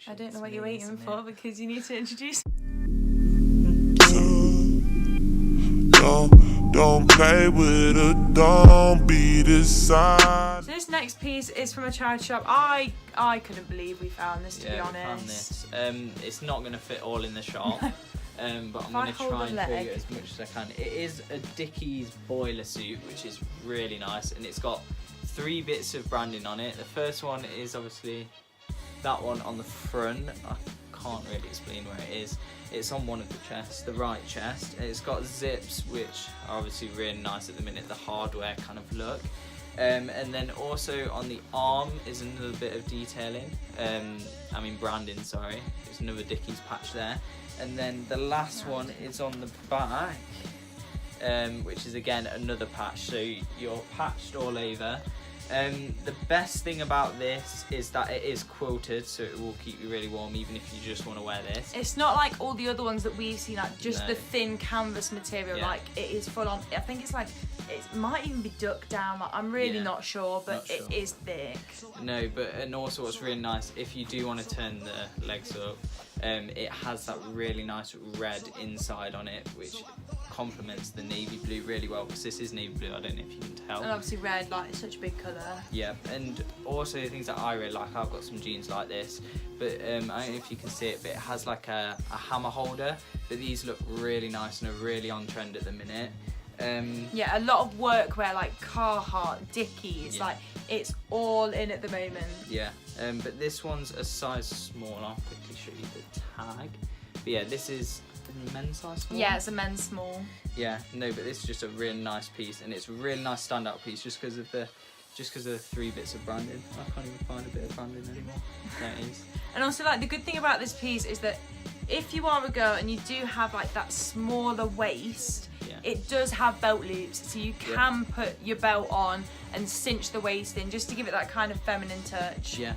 I don't know what you're waiting for because you need to introduce. Don't play with her, don't be decide. So this next piece is from a charity shop. I couldn't believe we found this, to be honest. We found this. It's not going to fit all in the shop, but I'm going to try and show you as much as I can. It is a Dickies boiler suit, which is really nice, and it's got 3 bits of branding on it. The first one is obviously that one on the front. I can't really explain where it is. It's on one of the chests, the right chest. It's got zips, which are obviously really nice at the minute, the hardware kind of look. And then also on the arm is another bit of detailing. Branding, sorry. There's another Dickies patch there. And then the last one is on the back, which is again another patch. So you're patched all over. The best thing about this is that it is quilted, so it will keep you really warm even if you just want to wear this. It's not like all the other ones that we've seen, like just the thin canvas material. Like it is full on. I think it's like it might even be ducked down. Like, I'm really not sure, but it is thick. No, and also what's really nice, if you do want to turn the legs up, it has that really nice red inside on it, which complements the navy blue really well, because this is navy blue, I don't know if you can tell. And obviously red, like, it's such a big colour. Yeah, and also the things that I really like, I've got some jeans like this, but I don't know if you can see it, but it has like a hammer holder, but these look really nice and are really on trend at the minute. Yeah, a lot of workwear like Carhartt, Dickies, like it's all in at the moment. Yeah, but this one's a size smaller. I'll quickly show you the tag. But yeah, this is men's size small. Yeah, it's a men's small. Yeah, no, but this is just a really nice piece, and it's a really nice standout piece just because of the 3 bits of branding. I can't even find a bit of branding anymore. There it is. And also, like, the good thing about this piece is that if you are a girl and you do have like that smaller waist, it does have belt loops, so you can put your belt on and cinch the waist in just to give it that kind of feminine touch. Yeah.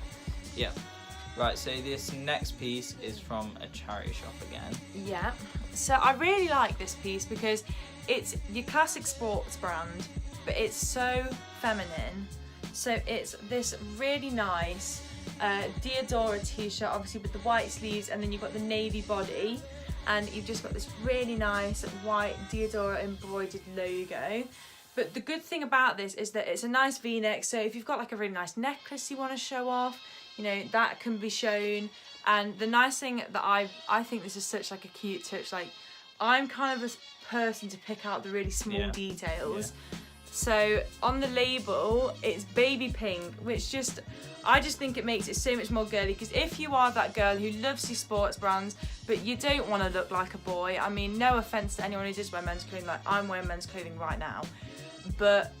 Right, so this next piece is from a charity shop again. Yeah, so I really like this piece because it's your classic sports brand, but it's so feminine. So it's this really nice Diodora t-shirt, obviously with the white sleeves, and then you've got the navy body, and you've just got this really nice white Diodora embroidered logo. But the good thing about this is that it's a nice v-neck, so if you've got like a really nice necklace you want to show off, you know, that can be shown. And the nice thing that I think this is such like a cute touch, like I'm kind of a person to pick out the really small details. So on the label it's baby pink, which I just think it makes it so much more girly, because if you are that girl who loves your sports brands but you don't want to look like a boy, I mean, no offense to anyone who does wear men's clothing, like I'm wearing men's clothing right now, but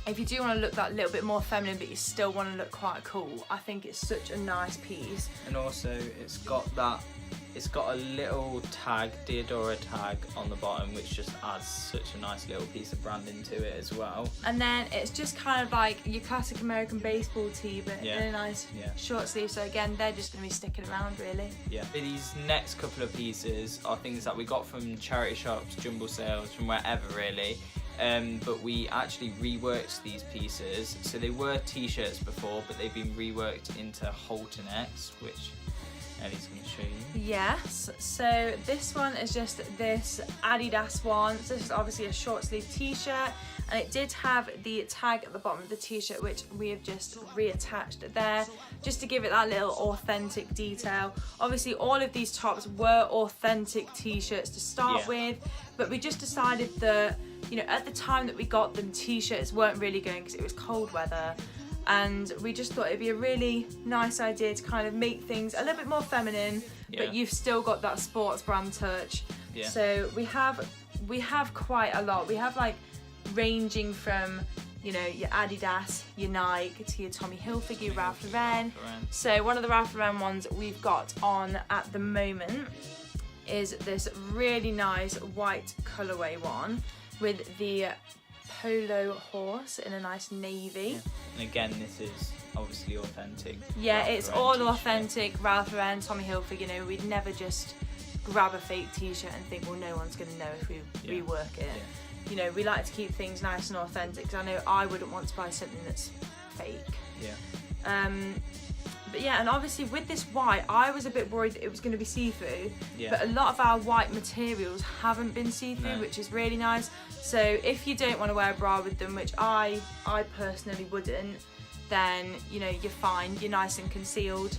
if you do want to look that little bit more feminine but you still want to look quite cool, I think it's such a nice piece. And also it's got a little tag, Diodora tag on the bottom, which just adds such a nice little piece of branding to it as well. And then it's just kind of like your classic American baseball tee, but in a nice short sleeve. So again, they're just going to be sticking around, really. Yeah. These next couple of pieces are things that we got from charity shops, jumble sales, from wherever really. But we actually reworked these pieces. So they were t-shirts before, but they've been reworked into halter necks, which Ellie's going to show you. Yes, so this one is just this Adidas one. So this is obviously a short sleeve t-shirt, and it did have the tag at the bottom of the t-shirt, which we have just reattached there just to give it that little authentic detail. Obviously all of these tops were authentic t-shirts to start with, but we just decided that, you know, at the time that we got them, t-shirts weren't really going because it was cold weather. And we just thought it'd be a really nice idea to kind of make things a little bit more feminine, but you've still got that sports brand touch. So we have quite a lot. We have like ranging from, you know, your Adidas, your Nike, to your Tommy Hilfiger, Ralph Lauren. So one of the Ralph Lauren ones we've got on at the moment is this really nice white colourway one with the polo horse in a nice navy. And again, this is obviously authentic. Yeah, it's all authentic Ralph Lauren, Tommy Hilfiger. You know, we'd never just grab a fake t-shirt and think, well, no one's going to know if we rework it. You know, we like to keep things nice and authentic, because I know I wouldn't want to buy something that's fake. But yeah, and obviously with this white, I was a bit worried that it was going to be see-through. Yeah. But a lot of our white materials haven't been see-through, No. which is really nice. So if you don't want to wear a bra with them, which I personally wouldn't, then you know you're fine. You're nice and concealed.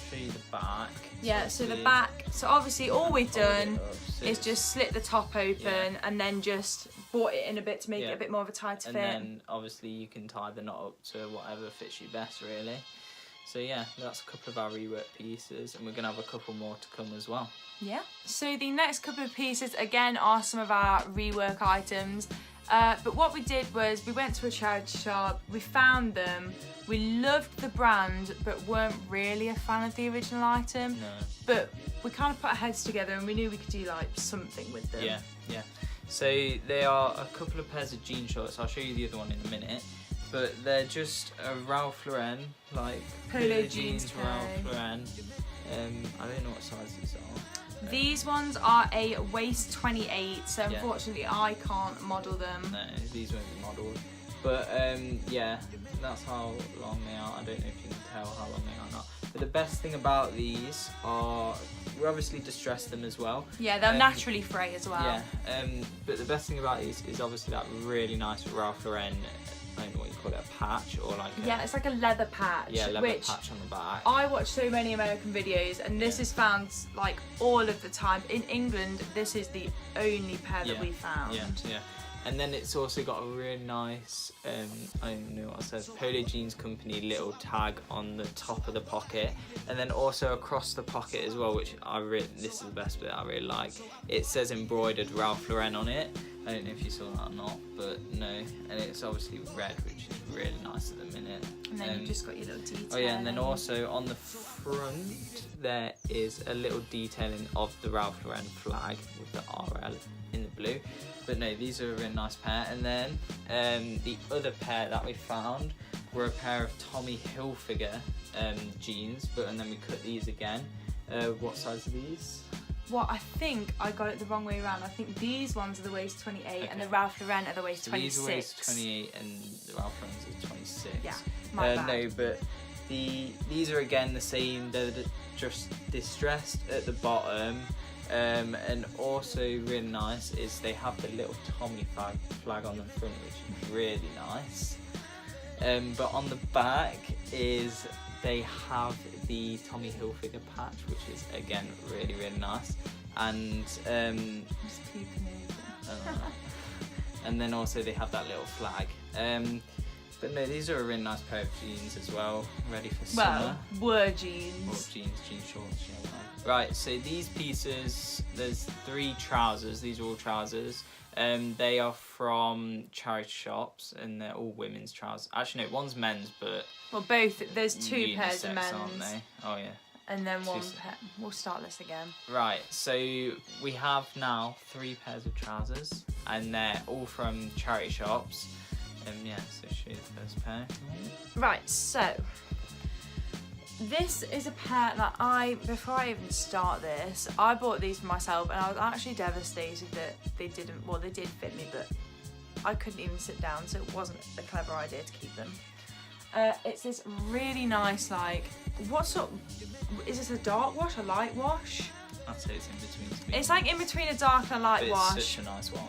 Show you the back. Yeah. So the back. So obviously all we've done so is just slit the top open and then just brought it in a bit to make it a bit more of a tighter fit. And then obviously you can tie the knot up to whatever fits you best, really. So yeah, that's a couple of our rework pieces, and we're gonna have a couple more to come as well. Yeah. So the next couple of pieces again are some of our rework items. But what we did was we went to a charity shop, we found them, we loved the brand but weren't really a fan of the original item. No. But we kind of put our heads together and we knew we could do like something with them. Yeah, yeah. So they are a couple of pairs of jean shorts. I'll show you the other one in a minute. But they're just a Ralph Lauren, like Polo jeans Ralph Lauren. I don't know what size these are. These ones are a waist 28, so unfortunately I can't model them. No, these won't be modelled. But yeah, that's how long they are. I don't know if you can tell how long they are or not. But the best thing about these are, we obviously distress them as well. Yeah, they'll naturally fray as well. Yeah, but the best thing about these is obviously that really nice Ralph Lauren, I don't know what you call it, a patch or like a... Yeah, it's like a leather patch. Yeah, leather patch on the back. I watch so many American videos and this is found like all of the time. In England, this is the only pair that we found. Yeah, yeah. And then it's also got a really nice, I don't know what it says, Polo Jeans Company little tag on the top of the pocket. And then also across the pocket as well, which this is the best bit I really like. It says embroidered Ralph Lauren on it. I don't know if you saw that or not, but no. And it's obviously red, which is really nice at the minute. And then you've just got your little detail. Oh yeah, and then also on the front there is a little detailing of the Ralph Lauren flag with the RL in the blue. But no, these are a really nice pair. And then the other pair that we found were a pair of Tommy Hilfiger jeans, and then we cut these again. What size are these? Well, I think I got it the wrong way around. I think these ones are the waist 28 and the Ralph Lauren are the waist 26. These are waist 28 and the Ralph Lauren's are 26. Yeah, my bad. No, but these are again the same. They're just distressed at the bottom. And also really nice is they have the little Tommy flag on the front, which is really nice. But on the back is they have the Tommy Hilfiger patch, which is again really nice. And Just peeping over. and then also they have that little flag. But no, these are a really nice pair of jeans as well, ready for summer. Were jeans. Or jean shorts, yeah. Right, so these pieces, there's 3 trousers. These are all trousers. They are from charity shops, and they're all women's trousers. Actually, no, one's men's, but... Well, both. There's 2 pairs of men's. Aren't they? Oh, yeah. And then one pair. We'll start this again. Right, so we have now 3 pairs of trousers, and they're all from charity shops. Yeah, so show you the first pair. Right, so... This is a pair that before I even start this, I bought these for myself and I was actually devastated that they did fit me, but I couldn't even sit down, so it wasn't a clever idea to keep them. It's this really nice, like, is this a dark wash, a light wash? I'd say it's in between. It's like in between a dark and a light wash. It's such a nice wash.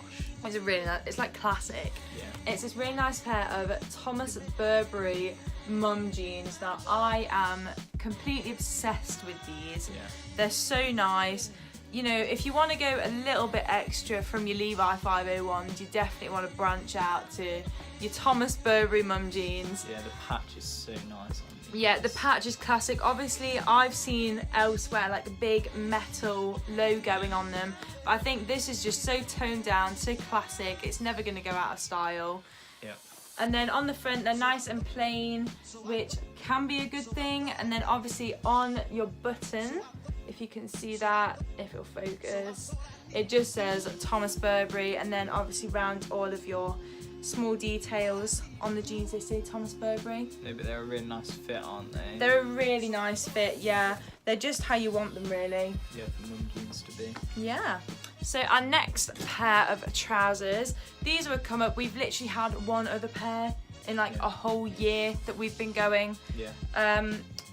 It's a really nice, it's like classic. Yeah. It's this really nice pair of Thomas Burberry mum jeans. Now I am completely obsessed with these. Yeah. They're so nice. You know, if you want to go a little bit extra from your Levi 501s, you definitely want to branch out to your Thomas Burberry mum jeans. Yeah, the patch is so nice on these. Yeah, the patch is classic. Obviously, I've seen elsewhere like a big metal logoing on them, but I think this is just so toned down, so classic. It's never going to go out of style. Yeah. And then on the front, they're nice and plain, which can be a good thing. And then obviously on your button, if you can see that, if it'll focus, it just says Thomas Burberry. And then obviously round all of your small details on the jeans, they say Thomas Burberry. No, but they're a really nice fit, aren't they? They're a really nice fit, yeah. They're just how you want them, really. Yeah, for mum jeans to be. Yeah. So our next pair of trousers, these have come up. We've literally had one other pair in like a whole year that we've been going. Yeah.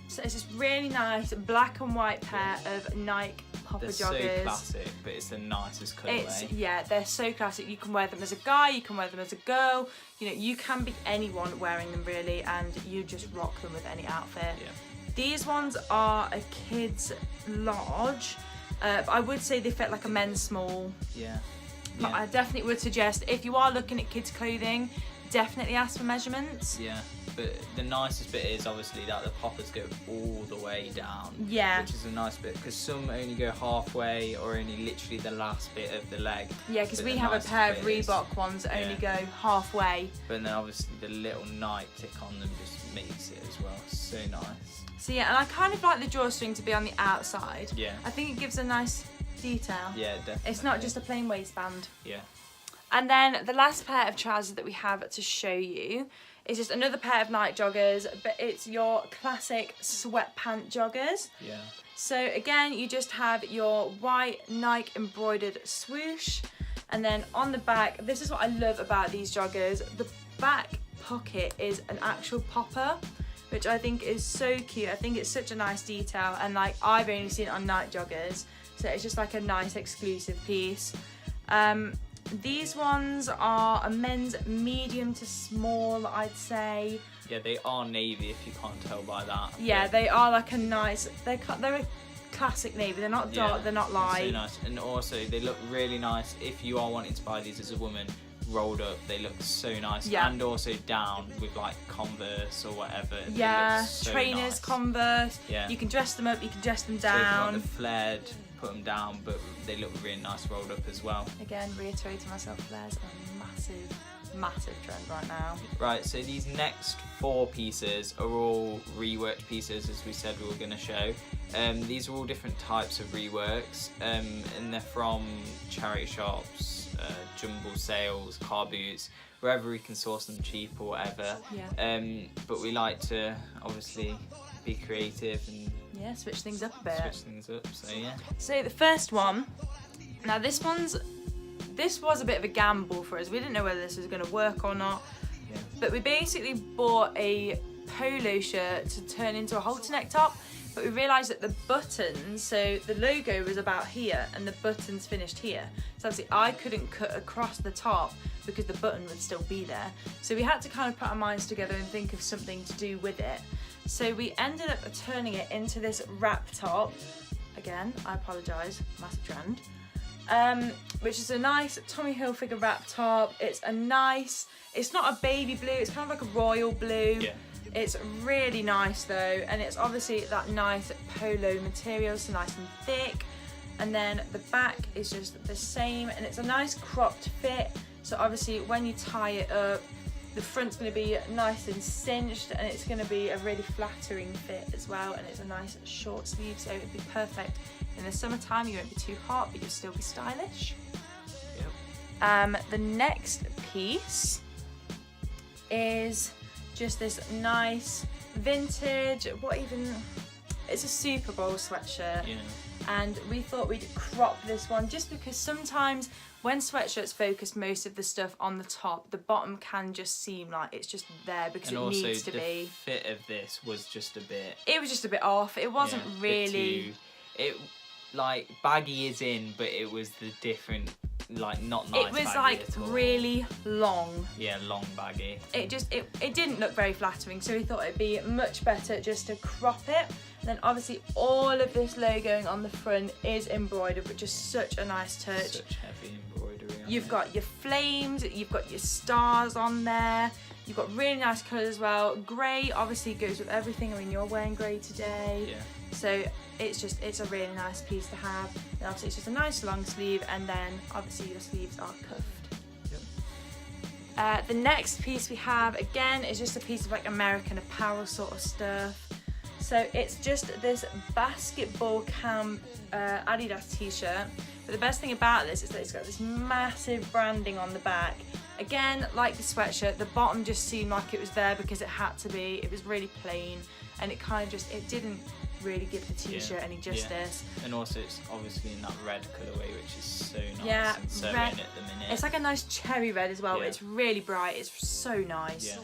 So it's this really nice black and white pair of Nike Popper joggers. They're so classic, but it's the nicest colourway. Yeah, they're so classic. You can wear them as a guy, you can wear them as a girl. You know, you can be anyone wearing them really, and you just rock them with any outfit. Yeah. These ones are a kid's large, but I would say they fit like a men's small. Yeah. But I definitely would suggest, if you are looking at kids' clothing, definitely ask for measurements. Yeah, but the nicest bit is obviously that the poppers go all the way down. Yeah. Which is a nice bit, because some only go halfway or only literally the last bit of the leg. Yeah, because we have a pair of Reebok ones that only go halfway. But then obviously the little Nike tick on them just makes it as well. So nice. So yeah, and I kind of like the drawstring to be on the outside. Yeah. I think it gives a nice detail. Yeah, definitely. It's not just a plain waistband. Yeah. And then the last pair of trousers that we have to show you is just another pair of Nike joggers, but it's your classic sweatpant joggers. Yeah. So again, you just have your white Nike embroidered swoosh, and then on the back, this is what I love about these joggers, the back pocket is an actual popper, which I think is so cute. I think it's such a nice detail, and like I've only seen it on Nike joggers, so it's just like a nice exclusive piece. These ones are a men's medium to small, I'd say. Yeah, they are navy if you can't tell by that. Yeah, they are like a nice, they're a classic navy. They're not dark, they're not light. So nice, and also they look really nice if you are wanting to buy these as a woman. Rolled up, they look so nice. Yeah. And also down with like Converse or whatever. Yeah, they look so trainers, nice. Converse. Yeah. You can dress them up, you can dress them So if you down. want the flared, put them down, but they look really nice rolled up as well. Again, reiterating myself, flares are a massive trend right now. Right, so these next 4 pieces are all reworked pieces, as we said we were going to show. These are all different types of reworks, and they're from charity shops, jumble sales, car boots, wherever we can source them cheap or whatever. Yeah. But we like to obviously be creative and Switch things up a bit. switch things up. So yeah. So the first one, now this was a bit of a gamble for us. We didn't know whether this was going to work or not. Yeah. But we basically bought a polo shirt to turn into a halter neck top, but we realised that the buttons, so the logo was about here and the buttons finished here. So obviously I couldn't cut across the top because the button would still be there. So we had to kind of put our minds together and think of something to do with it. So we ended up turning it into this wrap top. Again, I apologise, massive trend. Which is a nice Tommy Hilfiger wrap top. It's not a baby blue, it's kind of like a royal blue. Yeah. It's really nice though, and it's obviously that nice polo material, so nice and thick. And then the back is just the same, and it's a nice cropped fit. So obviously when you tie it up, the front's going to be nice and cinched, and it's going to be a really flattering fit as well, and it's a nice short sleeve, so it'd be perfect in the summertime. You won't be too hot, but you'll still be stylish. Yep. The next piece is just this nice vintage, it's a Super Bowl sweatshirt. Yeah. And we thought we'd crop this one just because sometimes when sweatshirts focus most of the stuff on the top, the bottom can just seem like it's just there because And it also needs to the be. fit of this was just a bit. It was just a bit off. It wasn't yeah, really. It like baggy is in, but it was the different, like not nice. It was baggy like at all. really long. Yeah, long baggy. It didn't look very flattering, so we thought it'd be much better just to crop it. And then obviously all of this logoing on the front is embroidered, which is such a nice touch. Such heavy embroidery. You've got your flames, you've got your stars on there. You've got really nice colours as well. Grey obviously goes with everything. I mean, you're wearing grey today. Yeah. So it's a really nice piece to have. And obviously it's just a nice long sleeve, and then obviously your sleeves are cuffed. Yep. The next piece we have, again, is just a piece of like American apparel sort of stuff. So it's just this basketball camp Adidas t-shirt. But the best thing about this is that it's got this massive branding on the back. Again, like the sweatshirt, the bottom just seemed like it was there because it had to be. It was really plain, and it kind of just, it didn't really give the t-shirt any justice. Yeah. And also it's obviously in that red colourway, which is so nice Yeah, and so red. in at the minute. It's like a nice cherry red as well. Yeah. It's really bright. It's so nice. Yeah.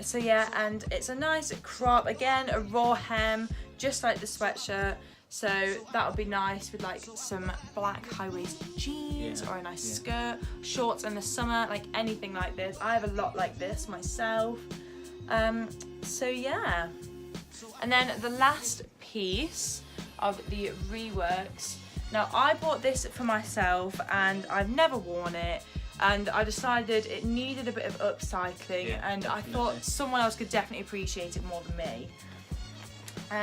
So yeah, and it's a nice crop, again a raw hem, just like the sweatshirt. So that would be nice with like some black high-waisted jeans or a nice skirt, shorts in the summer, like anything like this. I have a lot like this myself. So yeah. And then the last piece of the reworks. Now I bought this for myself and I've never worn it, and I decided it needed a bit of upcycling, and I thought someone else could definitely appreciate it more than me.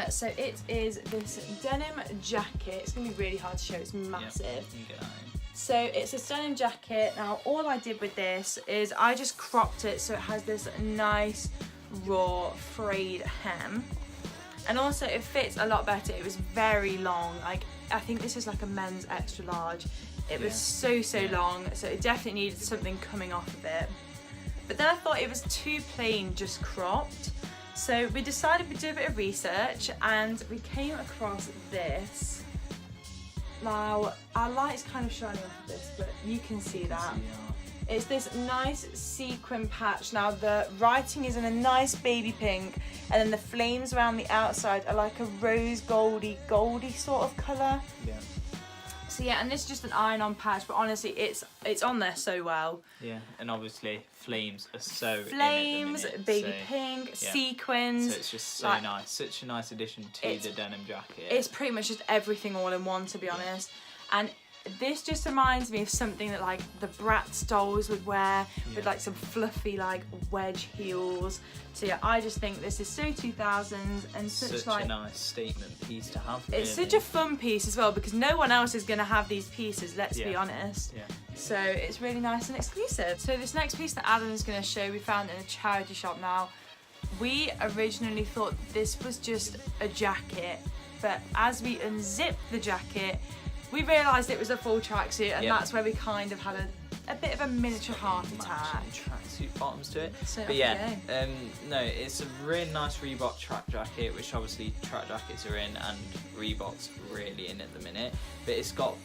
So it is this denim jacket. It's going to be really hard to show, it's massive. So it's a denim jacket. Now all I did with this is I just cropped it so it has this nice raw frayed hem. And also it fits a lot better. It was very long. Like, I think this is like a men's extra large. It was so long, so it definitely needed something coming off of it. But then I thought it was too plain, just cropped. So we decided we'd do a bit of research and we came across this. Now, our light's kind of shining off of this, but you can see that. It's this nice sequin patch. Now the writing is in a nice baby pink, and then the flames around the outside are like a rose goldy sort of colour. So yeah, and this is just an iron-on patch, but honestly, it's on there so well. Yeah, and obviously flames are so flames, in at the minute, baby pink, sequins. So it's just so like, nice, such a nice addition to the denim jacket. It's pretty much just everything all in one, to be honest. And this just reminds me of something that like the Bratz dolls would wear, with like some fluffy like wedge heels. So yeah, I just think this is so 2000s and such like a nice statement piece to have. It's such a fun piece as well, because no one else is going to have these pieces, let's be honest. So it's really nice and exclusive. So this next piece that Adam is going to show, we found in a charity shop. Now, we originally thought this was just a jacket, but as we unzipped the jacket, we realised it was a full tracksuit, and that's where we kind of had a bit of a miniature heart attack. Tracksuit bottoms to it. So but yeah, no, it's a really nice Reebok track jacket, which obviously track jackets are in, and Reebok's really in at the minute. But it's got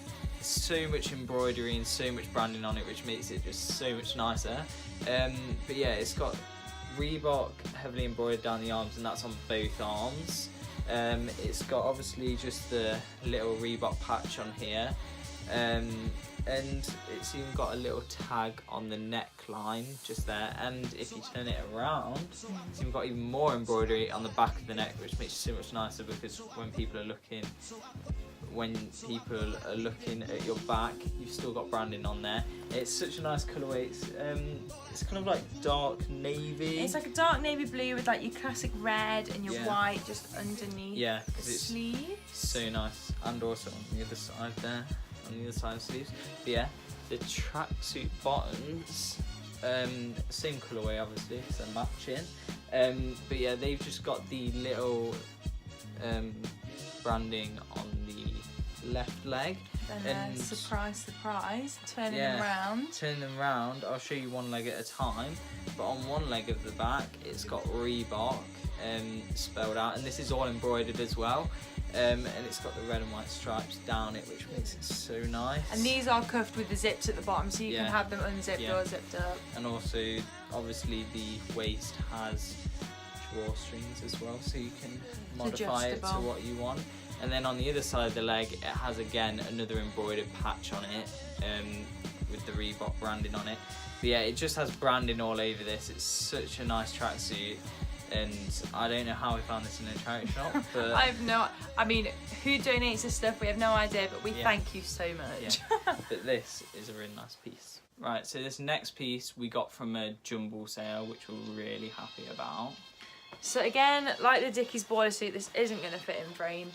so much embroidery and so much branding on it, which makes it just so much nicer. But yeah, it's got Reebok heavily embroidered down the arms, and that's on both arms. It's got obviously just the little Reebok patch on here, and it's even got a little tag on the neckline just there, and if you turn it around, it's even got even more embroidery on the back of the neck, which makes it so much nicer, because when people are looking at your back, you've still got branding on there. It's such a nice colourway. It's kind of like dark navy. It's like a dark navy blue with like your classic red and your white just underneath. Yeah, because it's sleeves. So nice, and also on the other side there, on the other side of the sleeves. But yeah, the tracksuit bottoms, same colourway obviously, because they're matching. But yeah, they've just got the little branding on the left leg, and surprise, turning them round. I'll show you one leg at a time, but on one leg of the back it's got Reebok spelled out, and this is all embroidered as well, and it's got the red and white stripes down it, which makes it so nice. And these are cuffed with the zips at the bottom, so you can have them unzipped or zipped up. And also obviously the waist has drawstrings as well, so you can modify it to what you want. And then on the other side of the leg, it has again another embroidered patch on it, with the Reebok branding on it. But yeah, it just has branding all over this. It's such a nice tracksuit, and I don't know how we found this in a charity shop, but I mean, who donates this stuff? We have no idea, but we thank you so much. But this is a really nice piece. Right, so this next piece we got from a jumble sale, which we're really happy about. So again, like the Dickies boiler suit, this isn't going to fit in frame.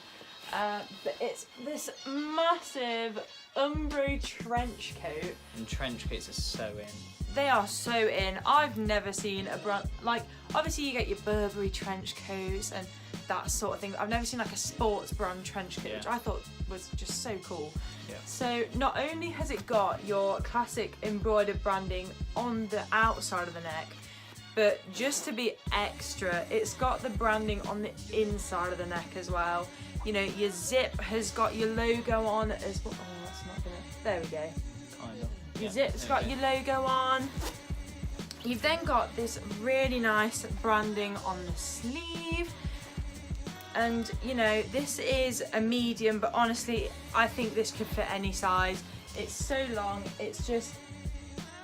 But it's this massive Umbro trench coat. And trench coats are so in. They are so in. I've never seen a brand, like, obviously you get your Burberry trench coats and that sort of thing. I've never seen like a sports brand trench coat, which I thought was just so cool. So not only has it got your classic embroidered branding on the outside of the neck, but just to be extra, it's got the branding on the inside of the neck as well. You know, your zip has got your logo on as well. Oh, that's not gonna. There we go. Kind of. Your zip's got your logo on. You've then got this really nice branding on the sleeve. And you know, this is a medium, but honestly, I think this could fit any size. It's so long, it's just,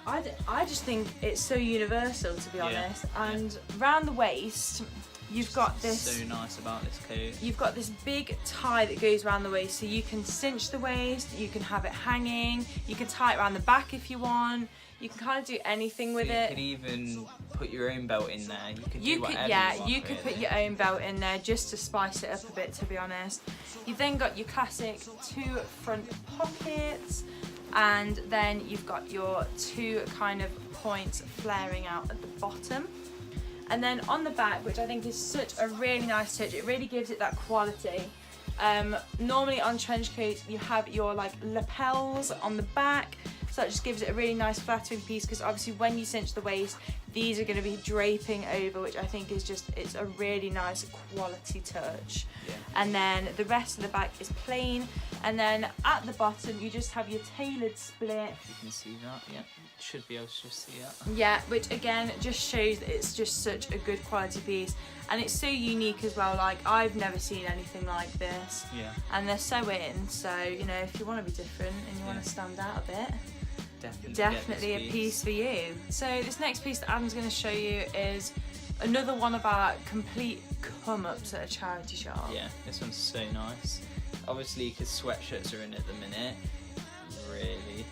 I just think it's so universal, to be honest. And round the waist, you've got this. So nice about this coat. You've got this big tie that goes around the waist, so you can cinch the waist, you can have it hanging, you can tie it around the back if you want. You can kind of do anything with it. You could even put your own belt in there. You could do whatever you want, you could put your own belt in there just to spice it up a bit, to be honest. You've then got your classic 2 front pockets, and then you've got your 2 kind of points flaring out at the bottom. And then on the back, which I think is such a really nice touch, it really gives it that quality. Normally on trench coats you have your like lapels on the back, so that just gives it a really nice flattering piece, because obviously when you cinch the waist, these are going to be draping over, which I think is just, it's a really nice quality touch. And then the rest of the back is plain, and then at the bottom you just have your tailored split. You can see that, should be able to just see that. Yeah, which again just shows that it's just such a good quality piece, and it's so unique as well. Like, I've never seen anything like this. And they're so in, so you know, if you want to be different and you want to stand out a bit, definitely a piece for you. So this next piece that Adam's going to show you is another one of our complete come-ups at a charity shop. Yeah, this one's so nice. Obviously because sweatshirts are in at the minute, really.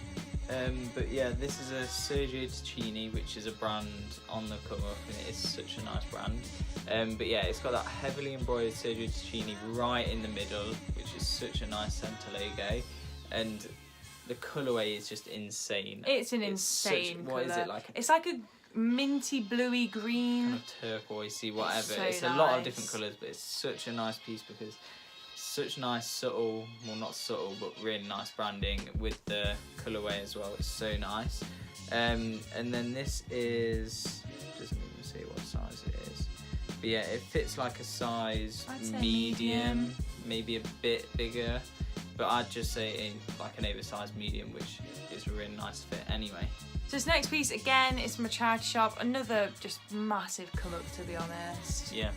But yeah, this is a Sergio Tacchini, which is a brand on the come up, and it is such a nice brand. But yeah, it's got that heavily embroidered Sergio Tacchini right in the middle, which is such a nice centre logo, and the colourway is just insane. It's an insane colour. What is it like? It's like a minty bluey green. Kind of turquoisey, whatever. It's so a lot of nice. different colours, but it's such a nice piece because it's such nice subtle, well not subtle, but really nice branding with the colourway as well. It's so nice. And then this is, doesn't even say what size it is. But yeah, it fits like a size medium, maybe a bit bigger. But I'd just say like an oversized medium, which is a really nice fit anyway. So this next piece, again, is from a charity shop. Another just massive come up, to be honest. Yeah.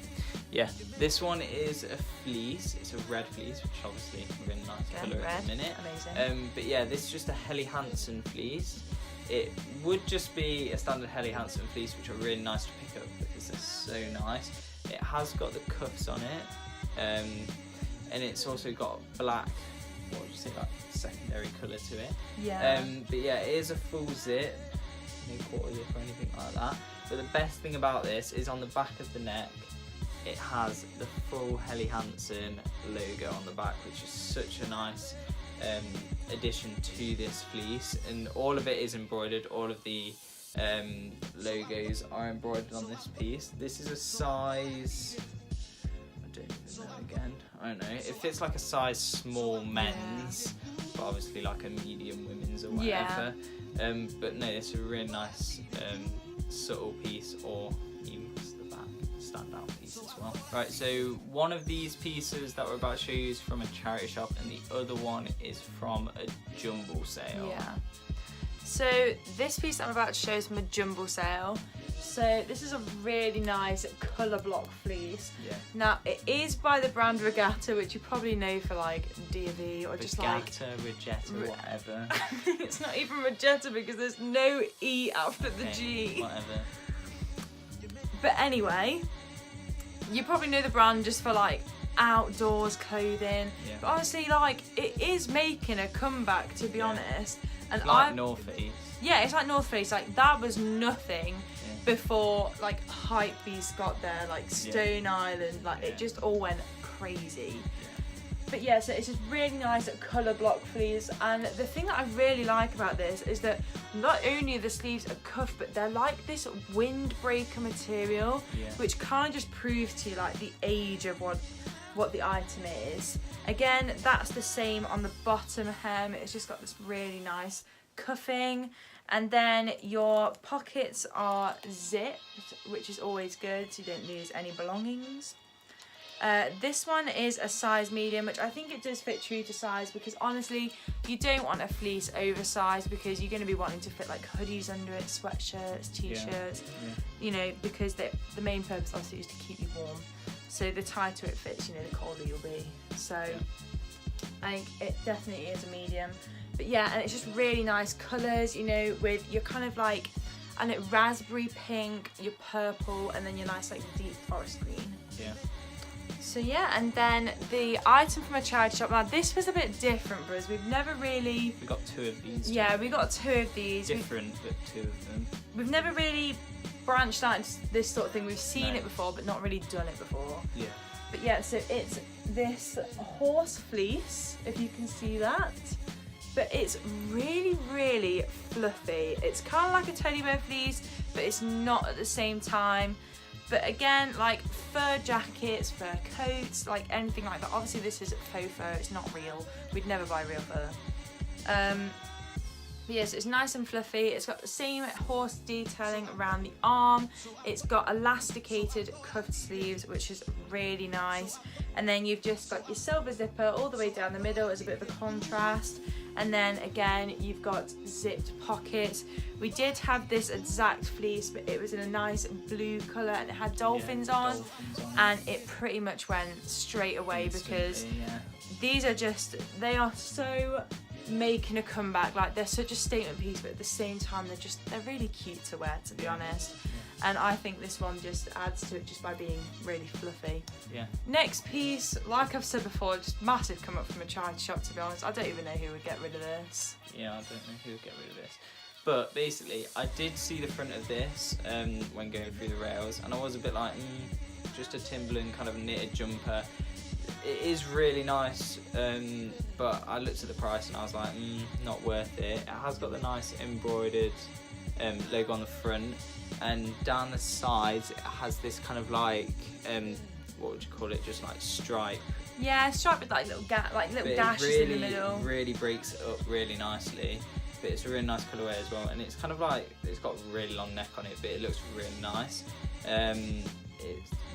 This one is a fleece. It's a red fleece, which obviously a really nice colour at the minute. Amazing. But yeah, this is just a Helly Hansen fleece. It would just be a standard Helly Hansen fleece, which are really nice to pick up because they're so nice. It has got the cuffs on it, and it's also got black, what would you say, like secondary colour to it. But yeah, it is a full zip, no quarter zip or anything like that. But the best thing about this is on the back of the neck, it has the full Helly Hansen logo on the back, which is such a nice addition to this fleece. And all of it is embroidered, all of the logos are embroidered on this piece. This is a size, I don't even know again, I don't know, it fits like a size small men's, but obviously like a medium women's or whatever. But no, it's a really nice subtle piece, or even just the back standout piece as well. Right, so one of these pieces that we're about to show you is from a charity shop, and the other one is from a jumble sale. So this piece that I'm about to show is from a jumble sale. So this is a really nice colour block fleece. Now it is by the brand Regatta, which you probably know for like D&V or just like Regatta, whatever. It's not even Regatta because there's no E after the G. Whatever. But anyway, you probably know the brand just for like outdoors clothing. But honestly, like, it is making a comeback, to be honest. And it's like North Face. Yeah, it's like North Face. Like, that was nothing before like Hypebeast got there, like Stone Island, like it just all went crazy. But yeah, so it's just really nice colour block fleece, and the thing that I really like about this is that not only are the sleeves are cuffed, but they're like this windbreaker material, which kind of just proves to you like the age of what the item is. Again, that's the same on the bottom hem. It's just got this really nice cuffing, and then your pockets are zipped, which is always good so you don't lose any belongings. This one is a size medium, which I think it does fit true to size, because honestly you don't want a fleece oversized, because you're going to be wanting to fit like hoodies under it, sweatshirts, t-shirts, you know, because the main purpose obviously is to keep you warm. So the tighter it fits, you know, the colder you'll be. So I think it definitely is a medium. But yeah, and it's just really nice colours, you know, with your kind of like, and it raspberry pink, your purple, and then your nice like deep forest green. Yeah. So yeah, and then the item from a charity shop. Now this was a bit different for us. We've never really. We got 2 of these. Yeah, we got 2 of these. Different, but 2 of them. We've never really branched out into this sort of thing. We've seen it before, but not really done it before. Yeah. But yeah, so it's this horse fleece, if you can see that. But it's really, really fluffy. It's kind of like a teddy bear fleece, but it's not at the same time. But again, like fur jackets, fur coats, like anything like that. Obviously this is faux fur, it's not real. We'd never buy real fur. But yes, it's nice and fluffy. It's got the same horse detailing around the arm. It's got elasticated cuffed sleeves, which is really nice. And then you've just got your silver zipper all the way down the middle as a bit of a contrast. And then again, you've got zipped pockets. We did have this exact fleece, but it was in a nice blue colour and it had dolphins on. And it pretty much went straight away because these are just, they are so making a comeback. Like they're such a statement piece, but at the same time they're really cute to wear, to be honest. And I think this one just adds to it just by being really fluffy. Yeah. Next piece, like I've said before, just massive come up from a charity shop, to be honest. I don't even know who would get rid of this. Yeah, I don't know who would get rid of this. But basically, I did see the front of this when going through the rails, and I was a bit like, just a Timberland kind of knitted jumper. It is really nice, but I looked at the price and I was like, not worth it. It has got the nice embroidered logo on the front, and down the sides it has this kind of like, what would you call it? Just like stripe. Yeah, stripe with like little dashes in the middle. It really breaks it up really nicely. But it's a really nice colourway as well, and it's kind of like, it's got a really long neck on it, but it looks really nice.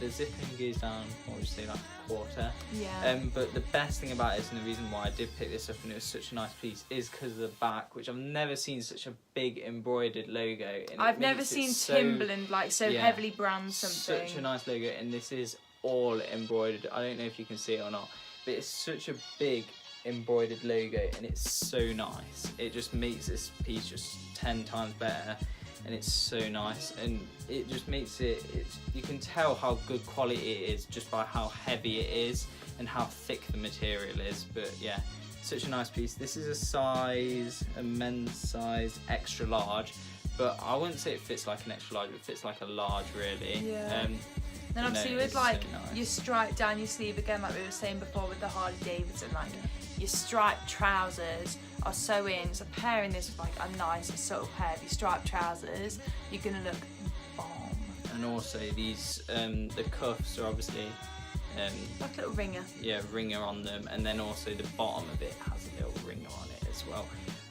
The zipping goes down, what would you say, like a quarter. Yeah. But the best thing about it, and the reason why I did pick this up and it was such a nice piece, is because of the back, which I've never seen such a big embroidered logo. And I've never seen Timberland like so heavily brand something. Such a nice logo, and this is all embroidered. I don't know if you can see it or not, but it's such a big embroidered logo, and it's so nice. It just makes this piece just 10 times better. And it's so nice, and it just makes it, you can tell how good quality it is just by how heavy it is and how thick the material is. But yeah, such a nice piece. This is a men's size extra large, but I wouldn't say it fits like an extra large, it fits like a large really. Yeah. Then obviously with like so nice. Your stripe down your sleeve, again like we were saying before with the Harley Davidson, like your striped trousers are so in, so pairing this with like a nice subtle pair of your striped trousers, you're gonna look bomb. And also these, the cuffs are obviously like a little ringer. Yeah, ringer on them, and then also the bottom of it has a little ringer on it as well.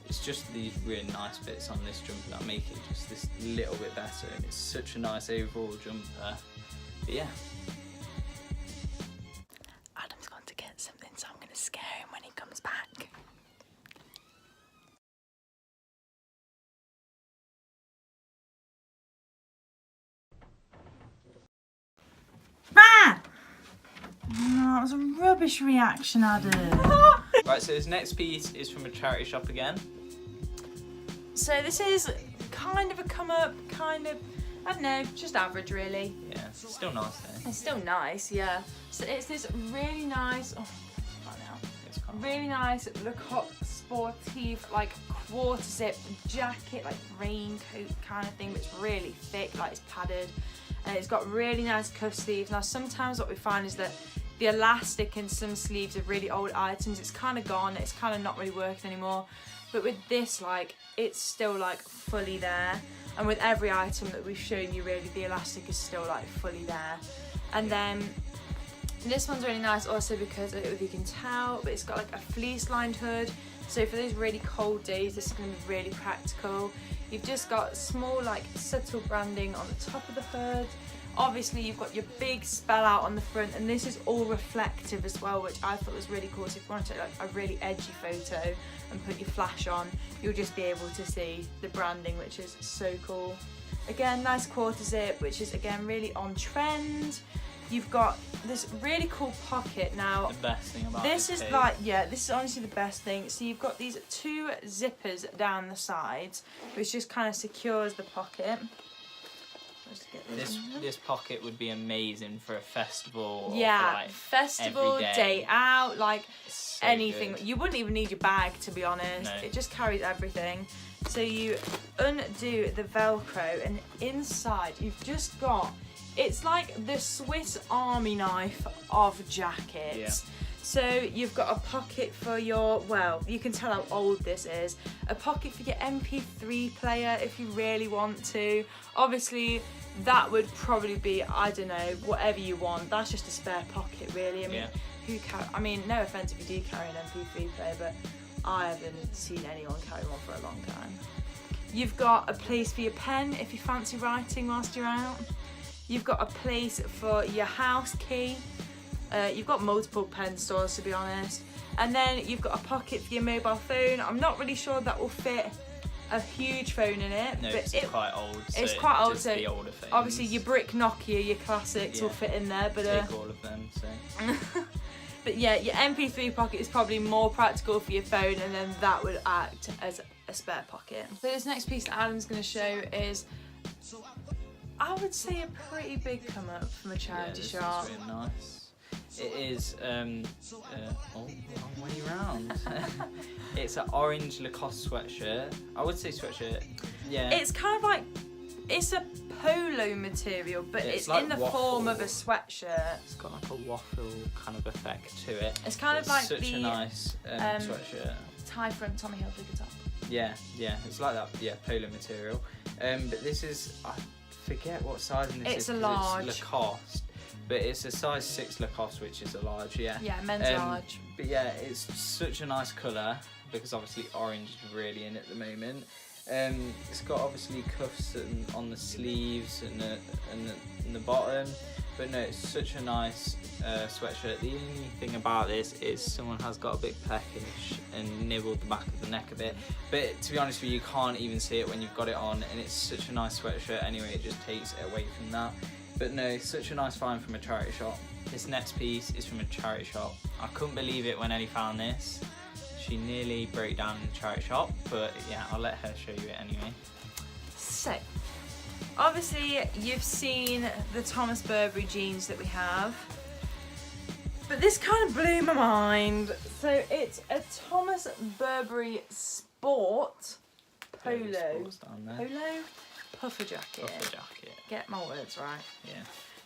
It's just these really nice bits on this jumper that make it just this little bit better, and it's such a nice overall jumper. But yeah. Adam's gone to get something, so I'm gonna scare him when he comes back. Ah! No, it was a rubbish reaction, Adam. Right, so this next piece is from a charity shop again. So this is kind of a come up, kind of, I don't know, just average really. Yeah, it's still nice though. It's still nice, yeah. So it's this really nice, really nice Lecoq sportive, like quarter zip jacket, like raincoat kind of thing, but it's really thick, like it's padded. And it's got really nice cuff sleeves. Now sometimes what we find is that the elastic in some sleeves of really old items, it's kind of gone, it's kind of not really working anymore. But with this, like, it's still like fully there. And with every item that we've shown you, really, the elastic is still like fully there. And then this one's really nice also because, I don't know if you can tell, but it's got like a fleece lined hood. So for those really cold days, this is going to be really practical. You've just got small, like, subtle branding on the top of the hood, Obviously you've got your big spell out on the front, and this is all reflective as well, which I thought was really cool. So if you want to take like a really edgy photo and put your flash on, you'll just be able to see the branding, which is so cool. Again, nice quarter zip, which is again really on trend. You've got this really cool pocket now. The best thing about this is like, yeah, this is honestly the best thing. So you've got these 2 zippers down the sides, which just kind of secures the pocket. This pocket would be amazing for a festival. Yeah, or for, like, festival, every day. day out, like So anything. good. You wouldn't even need your bag, to be honest. No. It just carries everything. So you undo the Velcro, and inside you've just got, it's like the Swiss Army knife of jackets. Yeah. So you've got a pocket for your, well, you can tell how old this is, a pocket for your MP3 player if you really want to. Obviously, that would probably be, I don't know, whatever you want. That's just a spare pocket, really. I mean, no offence if you do carry an MP3 player, but I haven't seen anyone carry one for a long time. You've got a place for your pen if you fancy writing whilst you're out. You've got a place for your house key. You've got multiple pen stores, to be honest. And then you've got a pocket for your mobile phone. I'm not really sure that will fit a huge phone in it. No, but it's quite old. So it's quite old, just so the older phones. obviously your brick Nokia, your classics will fit in there. But take all of them. So. but yeah, your MP3 pocket is probably more practical for your phone, and then that would act as a spare pocket. So this next piece that Adam's going to show is, I would say, a pretty big come up from a charity shop. Is really nice. It is, wrong way round. It's an orange Lacoste sweatshirt. I would say sweatshirt, yeah. It's kind of like, it's a polo material, but it's like in the waffle. form of a sweatshirt. It's got like a waffle kind of effect to it. It's kind of like such a nice sweatshirt. Tie front Tommy Hilfiger top. Yeah, it's like that, yeah, polo material. But this is, I forget what size this is. It's a large. It's Lacoste. But it's a size 6 Lacoste, which is a large, yeah. Yeah, men's large. But yeah, it's such a nice colour, because obviously orange is really in at the moment. It's got obviously cuffs on the sleeves and the bottom. But no, it's such a nice sweatshirt. The only thing about this is someone has got a big peckish and nibbled the back of the neck a bit. But to be honest with you, you can't even see it when you've got it on, and it's such a nice sweatshirt anyway, it just takes it away from that. But no, such a nice find from a charity shop. This next piece is from a charity shop. I couldn't believe it when Ellie found this. She nearly broke down in the charity shop, but yeah, I'll let her show you it anyway. So, obviously you've seen the Thomas Burberry jeans that we have, but this kind of blew my mind. So it's a Thomas Burberry Sport polo. Puffer jacket. Puffer jacket. Get my words right. Yeah.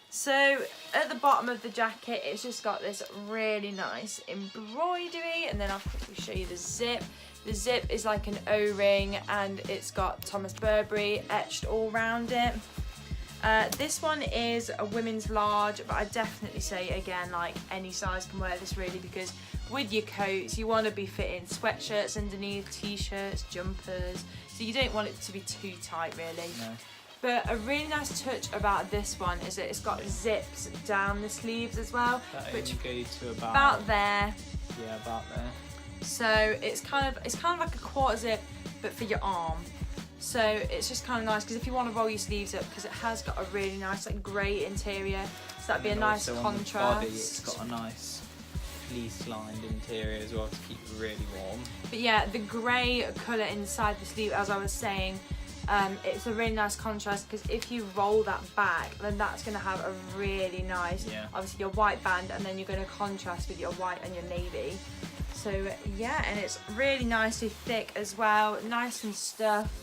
So at the bottom of the jacket, it's just got this really nice embroidery, and then I'll quickly show you the zip. The zip is like an O-ring, and it's got Thomas Burberry etched all around it. This one is a women's large, but I definitely say, again, like any size can wear this really, because with your coats, you want to be fitting sweatshirts underneath, t-shirts, jumpers, so you don't want it to be too tight really. No. But a really nice touch about this one is that it's got zips down the sleeves as well, That which go to about there. Yeah, about there. So it's kind of like a quarter zip, but for your arm. So it's just kind of nice, because if you want to roll your sleeves up, because it has got a really nice like grey interior, so that'd be a nice also contrast. On the body, it's got a nice fleece-lined interior as well to keep it really warm. But yeah, the grey colour inside the sleeve, as I was saying, it's a really nice contrast, because if you roll that back, then that's going to have a really nice, obviously your white band, and then you're going to contrast with your white and your navy. So yeah, and it's really nicely thick as well, nice and stuffed.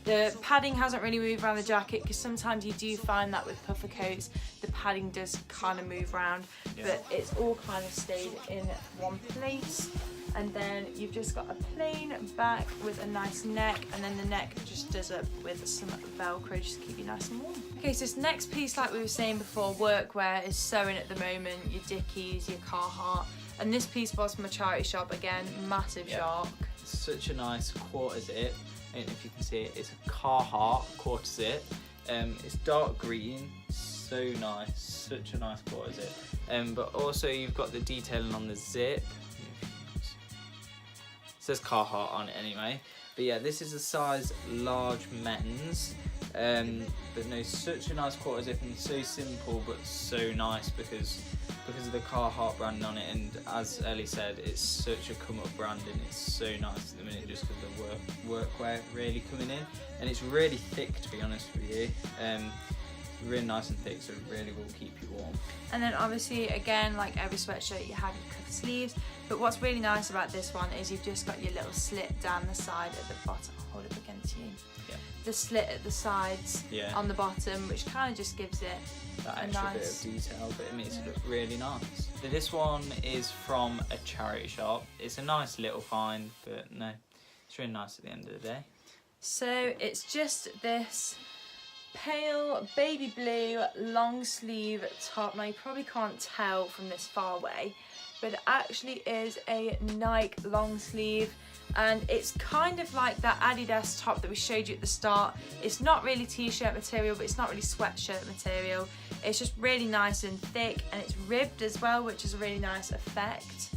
The padding hasn't really moved around the jacket, because sometimes you do find that with puffer coats, the padding does kind of move around, but it's all kind of stayed in one place. And then you've just got a plain back with a nice neck, and then the neck just does up with some Velcro just to keep you nice and warm. Okay, so this next piece, like we were saying before, workwear is sewing at the moment, your Dickies, your Carhartt, and this piece was from a charity shop, again, massive shark. Such a nice quarter zip. I don't know if you can see it, it's a Carhartt quarter zip. It's dark green, so nice, such a nice quarter zip. But also you've got the detailing on the zip. It says Carhartt on it anyway. But yeah, this is a size large men's. But no, such a nice quarter zip, and so simple but so nice because of the Carhartt brand on it, and as Ellie said, it's such a come up brand and it's so nice at the minute just because of the workwear really coming in, and it's really thick, to be honest with you. It's really nice and thick, so it really will keep you warm. And then obviously, again, like every sweatshirt, you have your cuff sleeves, but what's really nice about this one is you've just got your little slit down the side at the bottom. I'll hold it against you. Yeah. The slit at the sides on the bottom, which kind of just gives it that extra bit of detail, but it makes it look really nice. So this one is from a charity shop. It's a nice little find, but no, it's really nice at the end of the day. So it's just this pale baby blue long sleeve top. Now you probably can't tell from this far away, but it actually is a Nike long sleeve, and it's kind of like that Adidas top that we showed you at the start. It's not really t-shirt material, but it's not really sweatshirt material. It's just really nice and thick, and it's ribbed as well, which is a really nice effect.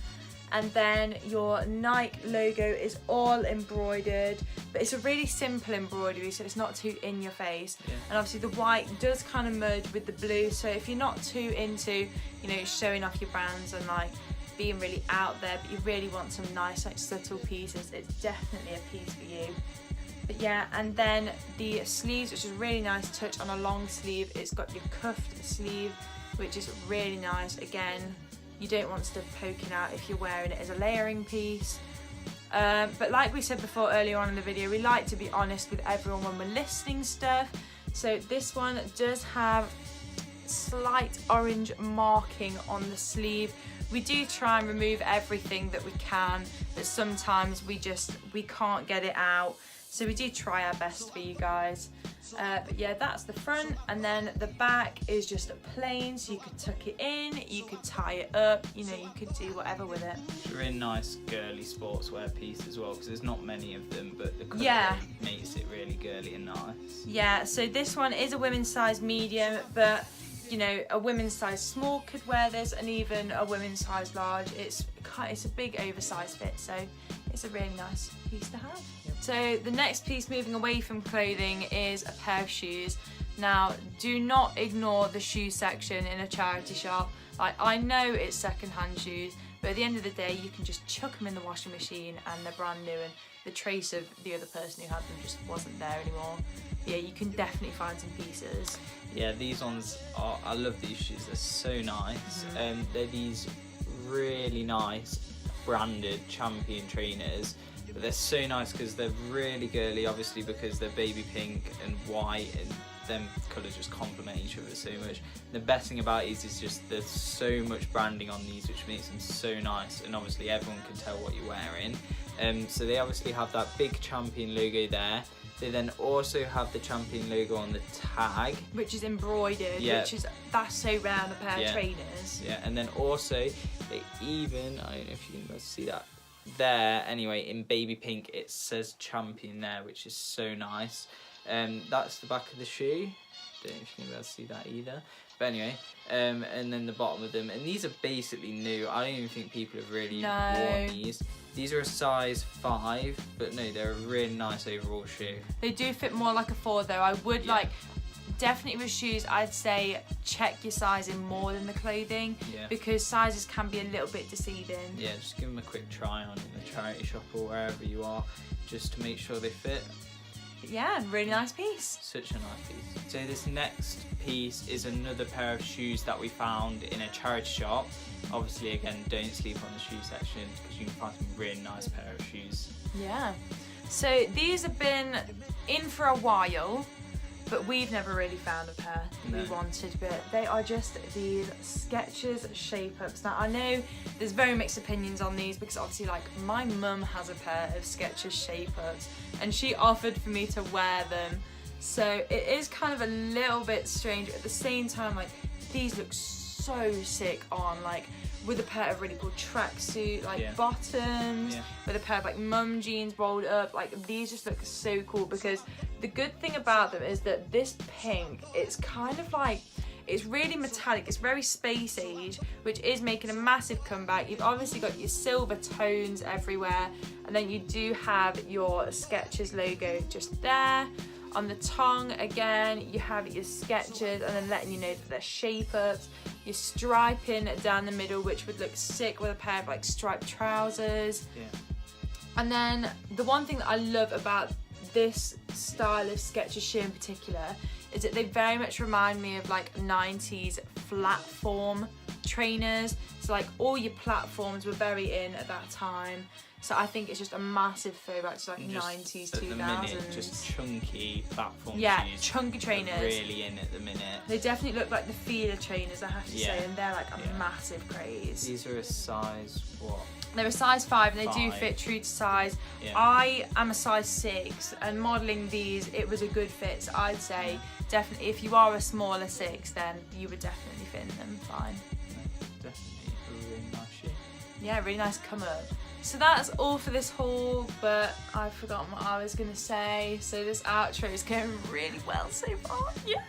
And then your Nike logo is all embroidered, but it's a really simple embroidery, so it's not too in your face. And obviously the white does kind of merge with the blue, so if you're not too into, you know, showing off your brands and like being really out there, but you really want some nice like subtle pieces, it's definitely a piece for you. But yeah, and then the sleeves, which is a really nice touch on a long sleeve. It's got your cuffed sleeve, which is really nice. Again, you don't want stuff poking out if you're wearing it as a layering piece. But like we said before earlier on in the video, we like to be honest with everyone when we're listing stuff. So this one does have slight orange marking on the sleeve. We do try and remove everything that we can, but sometimes we can't get it out. So we do try our best for you guys. But yeah, that's the front, and then the back is just plain, so you could tuck it in, you could tie it up, you know, you could do whatever with it. It's a really nice girly sportswear piece as well, because there's not many of them, but the colour makes it really girly and nice. Yeah, so this one is a women's size medium, but you know, a women's size small could wear this, and even a women's size large. It's a big oversized fit, so it's a really nice piece to have. Yep. So the next piece, moving away from clothing, is a pair of shoes. Now, do not ignore the shoe section in a charity shop. Like, I know it's second-hand shoes, but at the end of the day, you can just chuck them in the washing machine and they're brand new, and the trace of the other person who had them just wasn't there anymore. Yeah, you can definitely find some pieces. Yeah, these ones are, I love these shoes, they're so nice. They're these really nice branded Champion trainers, but they're so nice because they're really girly, obviously because they're baby pink and white, and them colours just complement each other so much. The best thing about these is just there's so much branding on these, which makes them so nice, and obviously everyone can tell what you're wearing. So they obviously have that big Champion logo there. They then also have the Champion logo on the tag, which is embroidered, that's so rare on a pair of trainers. Yeah, and then also they even, I don't know if you can see that there, anyway, in baby pink it says Champion there, which is so nice. That's the back of the shoe. Don't know if you can be able to see that either. But anyway, and then the bottom of them, and these are basically new. I don't even think people have really worn these. These are a size 5, but no, they're a really nice overall shoe. They do fit more like a 4 though. I would definitely with shoes, I'd say check your sizing more than the clothing, because sizes can be a little bit deceiving. Yeah, just give them a quick try on in the charity shop or wherever you are, just to make sure they fit. Yeah, really nice piece. Such a nice piece. So this next piece is another pair of shoes that we found in a charity shop. Obviously, again, don't sleep on the shoe section because you can find some really nice pair of shoes. Yeah. So these have been in for a while, but we've never really found a pair we wanted, but they are just these Skechers shape-ups. Now, I know there's very mixed opinions on these because obviously, like, my mum has a pair of Skechers shape-ups and she offered for me to wear them. So it is kind of a little bit strange, but at the same time, like, these look so sick on, like, with a pair of really cool tracksuit bottoms, with a pair of like mum jeans rolled up. Like, these just look so cool, because the good thing about them is that this pink, it's kind of like, It's really metallic, it's very space age, which is making a massive comeback. You've obviously got your silver tones everywhere, and then you do have your Skechers logo just there. On the tongue, again, you have your Skechers, and then letting you know that they're shape-ups. Your striping down the middle, which would look sick with a pair of like striped trousers. Yeah. And then the one thing that I love about this style of Skechers shoe in particular is that they very much remind me of like 90s platform trainers. So like all your platforms were very in at that time. So I think it's just a massive throwback to like 90s, 2000s. At the minute, just chunky platform yeah, shoes. chunky trainers. Really in at the minute. They definitely look like the feeder trainers, I have to Yeah. say, and they're like a Yeah. massive craze. These are a size what? They're a size 5 and they do 5. fit true to size. Yeah. I am a size 6 and modelling these, it was a good fit. So I'd say definitely if you are a smaller 6, then you would definitely fit in them fine. Definitely a really nice shoe. Yeah, really nice come up. So that's all for this haul, but I've forgotten what I was going to say. So this outro is going really well so far. Yeah.